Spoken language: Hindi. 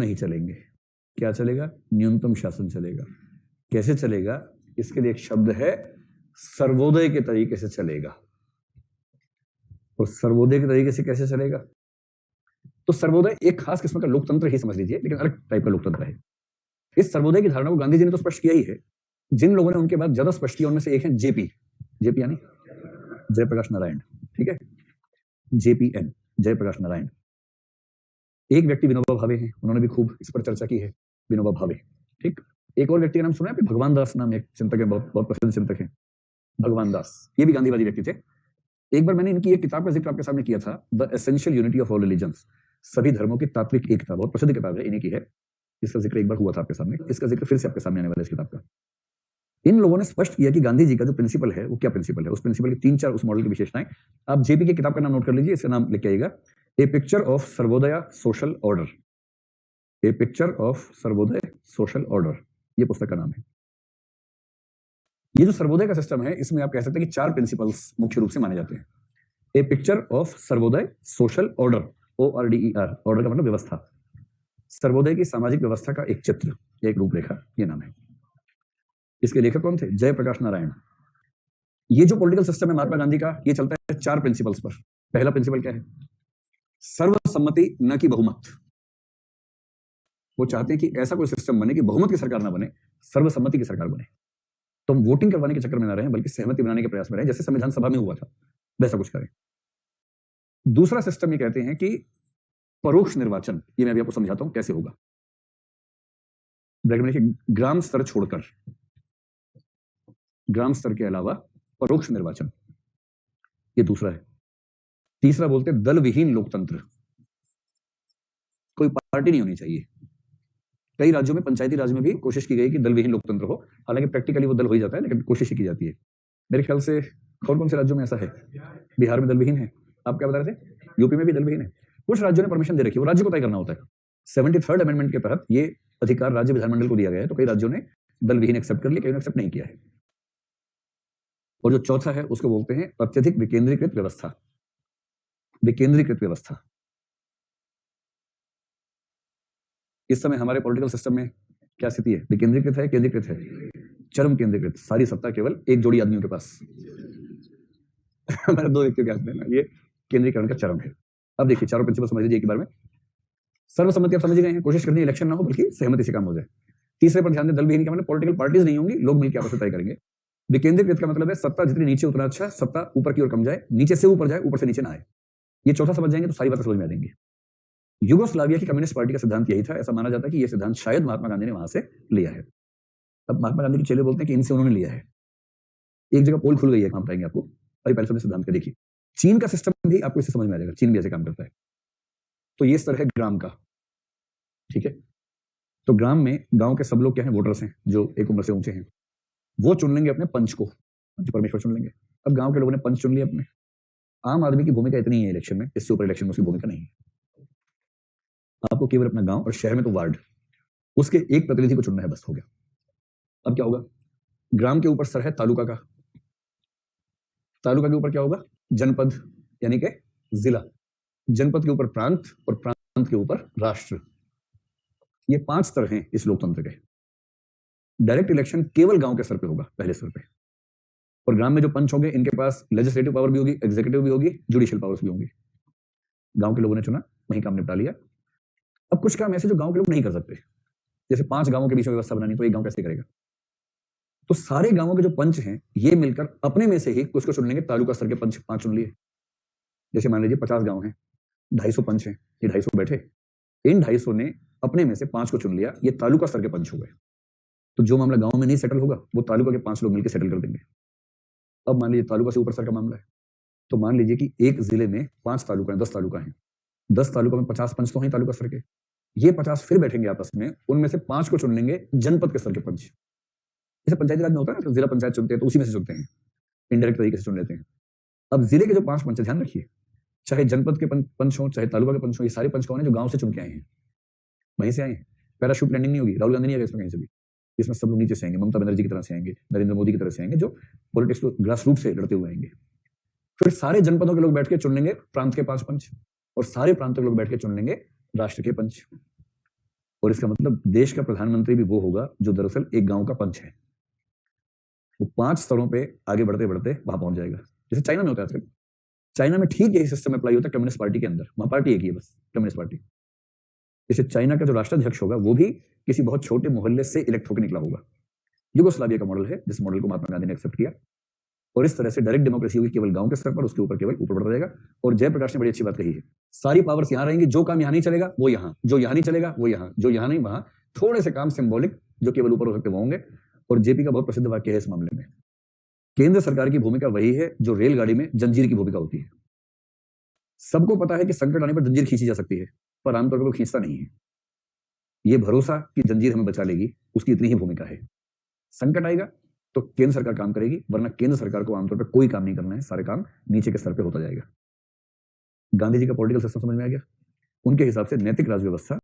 नहीं चलेंगे। क्या चलेगा? न्यूनतम शासन चलेगा। कैसे चलेगा? इसके लिए एक शब्द है, सर्वोदय के तरीके से चलेगा। और सर्वोदय के तरीके से कैसे चलेगा? तो सर्वोदय एक खास किस्म का लोकतंत्र ही समझ लीजिए, लेकिन अलग टाइप का लोकतंत्र है। इस सर्वोदय की धारणा को गांधी जी ने तो स्पष्ट किया ही है। जिन लोगों ने उनके बाद ज्यादा स्पष्ट किया उनमें से एक है जेपी यानी जयप्रकाश नारायण, ठीक है, जेपीएन, जयप्रकाश नारायण। एक व्यक्ति विनोबा भावे हैं, उन्होंने भी खूब इस पर चर्चा की है, विनोबा भावे, ठीक। एक और व्यक्ति का नाम सुना है, भगवान दास नाम एक चिंतक है, बहुत प्रसिद्ध चिंतक है, भगवान दास। ये भी गांधीवादी व्यक्ति थे। एक बार मैंने इनकी एक किताब का जिक्र आपके सामने किया था, the essential unity of all religions, सभी धर्मों की तात्विक एकता, बहुत प्रसिद्ध किताब है, इन्हीं की है। इसका जिक्र एक बार हुआ था आपके सामने, इसका जिक्र फिर से आपके सामने आने वाला है इस किताब का। इन लोगों ने स्पष्ट किया कि गांधी जी का जो प्रिंसिपल है वो क्या प्रिंसिपल है, उस प्रिंसिपल की 3-4 उस मॉडल की विशेषताएं। आप जेपी की किताब का नाम नोट कर लीजिए, इसका नाम लिख के आइएगा, a picture of Sarvodaya social order. A picture of Sarvodaya social order, ये पुस्तक का नाम है। ये जो सर्वोदय का सिस्टम है, इसमें आप कह सकते हैं कि 4 प्रिंसिपल्स मुख्य रूप से माने जाते हैं। A picture of Sarvodaya social order, ORDER, order का मतलब व्यवस्था, सर्वोदय की सामाजिक व्यवस्था का एक चित्र, एक रूपरेखा, ये नाम है। इसके लेखक कौन थे? जयप्रकाश नारायण। ये जो पॉलिटिकल सिस्टम है महात्मा गांधी का, ये चलता है 4 प्रिंसिपल्स पर। पहला प्रिंसिपल क्या है? सर्वसम्मति न कि बहुमत। वो चाहते हैं कि ऐसा कोई सिस्टम बने कि बहुमत की सरकार ना बने, सर्वसम्मति की सरकार बने। तो हम वोटिंग करवाने के चक्कर में ना रहे, बल्कि सहमति बनाने के प्रयास में रहे, जैसे संविधान सभा में हुआ था वैसा कुछ करें। दूसरा सिस्टम ये कहते हैं कि परोक्ष निर्वाचन, ये मैं अभी आपको समझाता हूं कैसे होगा। ब्रैकेट में लिखिए, ग्राम स्तर छोड़कर, ग्राम स्तर के अलावा परोक्ष निर्वाचन, ये दूसरा है। तीसरा बोलते हैं दल विहीन लोकतंत्र, कोई पार्टी नहीं होनी चाहिए। कई राज्यों में, पंचायती राज में भी कोशिश की गई कि दल विहीन लोकतंत्र हो, हालांकि प्रैक्टिकली वो दल हो ही जाता है, लेकिन कोशिश ही की जाती है। मेरे ख्याल से कौन कौन से राज्यों में ऐसा है? बिहार में दल विहीन है, आप क्या बता रहे थे? यूपी में भी दल विहीन है। कुछ राज्यों ने परमिशन दे रखी है, वो राज्य को तय करना होता है। 73rd अमेंडमेंट के तहत ये अधिकार राज्य विधानमंडल को दिया गया है, तो कई राज्यों ने दल विहीन एक्सेप्ट कर लिया, कई ने एक्सेप्ट नहीं किया है। और जो चौथा है उसको बोलते हैं अत्यधिक विकेंद्रीकृत व्यवस्था। विकेंद्रीकृत व्यवस्था, इस समय हमारे पॉलिटिकल सिस्टम में क्या स्थिति है? विकेंद्रीकृत है, केंद्रीकृत है? चरम केंद्रीकृत, सारी सत्ता केवल एक जोड़ी आदमियों के पास। हमारे 2 व्यक्तियों के हाथ में ना, ये केंद्रीकरण का चरम है। अब देखिए, चारों प्रिंसिपल समझ लीजिए एक बार में। सर्वसम्मति आप समझ गए हैं, कोशिश करनी है इलेक्शन ना हो बल्कि सहमति से काम हो जाए। तीसरे पर ध्यान दें, दल विहीन का मतलब पॉलिटिकल पार्टीज नहीं होंगी, लोग मिलकर आपस में तय करेंगे। विकेंद्रीकृत का मतलब है सत्ता जितनी नीचे उतना अच्छा, सत्ता ऊपर की ओर कम जाए, नीचे से ऊपर जाए, ऊपर से नीचे ना आए। ये चौथा समझ जाएंगे तो सारी बातें समझ में आ जाएंगी। युगोस्लाविया की कम्युनिस्ट पार्टी का सिद्धांत यही था, ऐसा माना जाता है कि यह सिद्धांत शायद महात्मा गांधी ने वहां से लिया है। अब महात्मा गांधी के चेले बोलते हैं कि इनसे उन्होंने लिया है। एक जगह पोल खुल गई है, काम पाएंगे आपको, अभी पहले से सिद्धांत का देखिए। चीन का सिस्टम भी आपको इससे समझ में आ जाएगा, चीन भी ऐसे काम करता है। तो ये स्तर है ग्राम का, ठीक है। तो ग्राम में गांव के सब लोग क्या है? वोटर्स हैं, जो एक उम्र से ऊंचे हैं। वो चुन लेंगे अपने पंच को, पंच परमेश्वर चुन लेंगे। अब गांव के लोगों ने पंच चुन लिया अपने। आम आदमी की भूमिका इतनी है इलेक्शन में, इससे ऊपर इलेक्शन में उसकी भूमिका नहीं है। आपको केवल अपना गांव, और शहर में तो वार्ड, उसके एक प्रतिनिधि को चुनना है, बस हो गया। अब क्या होगा? ग्राम के ऊपर स्तर है तालुका का, तालुका के ऊपर क्या होगा? जनपद यानी कि जिला, जनपद के ऊपर प्रांत, और प्रांत के ऊपर राष्ट्र। ये 5 स्तर हैं इस लोकतंत्र के। डायरेक्ट इलेक्शन केवल गांव के स्तर पे होगा, पहले स्तर पे। और ग्राम में जो पंच होंगे, इनके पास लेजिस्लेटिव पावर भी होगी, एग्जीक्यूटिव भी होगी, जुडिशियल पावर्स भी होंगी। गांव के लोगों ने चुना, वही काम निपटा लिया। अब कुछ काम ऐसे जो गांव के लोग नहीं कर सकते, जैसे 5 गांवों के बीच में व्यवस्था बनानी, तो एक गांव कैसे करेगा? तो सारे गांवों के जो पंच हैं, ये मिलकर अपने में से ही कुछ को चुन लेंगे। तालुका स्तर के पंच 5 चुन लिए। जैसे मान लीजिए 50 गांव हैं, 250 पंच हैं, ये 250 बैठे, इन 250 ने अपने में से 5 को चुन लिया, ये तालुका स्तर के पंच हो गए। तो जो मामला गांव में नहीं सेटल होगा, वो तालुका के 5 लोग मिलकर सेटल कर देंगे। अब मान लीजिए तालुका से ऊपर स्तर का मामला है, तो मान लीजिए कि एक जिले में 5 तालुका हैं, 10 तालुका हैं, 10 तालुका में 50 पंच तो हैं तालुका स्तर के। ये 50 फिर बैठेंगे आपस में, उनमें से 5 को चुन लेंगे जनपद के स्तर के पंच। जैसे पंचायती राज में होता है ना, जिला पंचायत चुनते हैं, तो उसी में से चुनते हैं, इनडायरेक्ट तरीके से चुन लेते हैं। अब जिले के जो 5 पंच, ध्यान रखिए, चाहे जनपद के पंच हो, चाहे तालुका के पंच हो, ये सारे पंच कौन है? जो गांव से चुन के आए हैं, वहीं से आए हैं। पैराशूट लैंडिंग नहीं होगी, राहुल गांधी नहीं आएगा इसमें कहीं से भी। इसमें सब लोग नीचे से आएंगे, ममता बनर्जी की तरह से आएंगे, नरेंद्र मोदी की तरह से आएंगे, जो पॉलिटिक्स को ग्रास रूट से लड़ते हुए आएंगे। फिर सारे जनपदों के लोग बैठ के चुन लेंगे प्रांत के 5 पंच, और सारे प्रांत के लोग बैठ के चुन लेंगे राष्ट्र के पंच। और इसका मतलब देश का प्रधानमंत्री भी वो होगा जो दरअसल एक गांव का पंच है। वो 5 स्तरों पे आगे बढ़ते बढ़ते वहां पहुंच जाएगा, जैसे चाइना में होता है आजकल। चाइना में ठीक यही सिस्टम अप्लाई होता है कम्युनिस्ट पार्टी के अंदर, वहां पार्टी एक ही है बस, कम्युनिस्ट पार्टी। जैसे चाइना का जो राष्ट्राध्यक्ष होगा वो भी किसी बहुत छोटे मोहल्ले से इलेक्ट होकर निकला होगा। युगोस्लाविया का मॉडल है, जिस मॉडल को महात्मा गांधी ने एक्सेप्ट किया। और इस तरह से डायरेक्ट डेमोक्रेसी होगी केवल गांव के स्तर पर, उसके ऊपर केवल ऊपर बढ़ जाएगा। और जयप्रकाश ने बड़ी अच्छी बात कही है, सारी पावर्स यहां रहेंगी, जो काम यहां नहीं चलेगा वो यहां, जो यहां नहीं चलेगा वो यहां, जो यहां नहीं वहां। थोड़े से काम सिंबॉलिक जो केवल ऊपर हो सकते वो होंगे। और जेपी का बहुत प्रसिद्ध वाक्य है इस मामले में, केंद्र सरकार की भूमिका वही है जो रेलगाड़ी में जंजीर की भूमिका होती है। सबको पता है कि संकट आने पर जंजीर खींची जा सकती है, पर आमतौर पर वो खींचता नहीं है। ये भरोसा कि जंजीर हमें बचा लेगी, उसकी इतनी ही भूमिका है। संकट आएगा तो केंद्र सरकार काम करेगी, वरना केंद्र सरकार को आमतौर पर कोई काम नहीं करना है, सारे काम नीचे के स्तर पे होता जाएगा। गांधी जी का पॉलिटिकल सिस्टम समझ में आ गया। उनके हिसाब से नैतिक राज व्यवस्था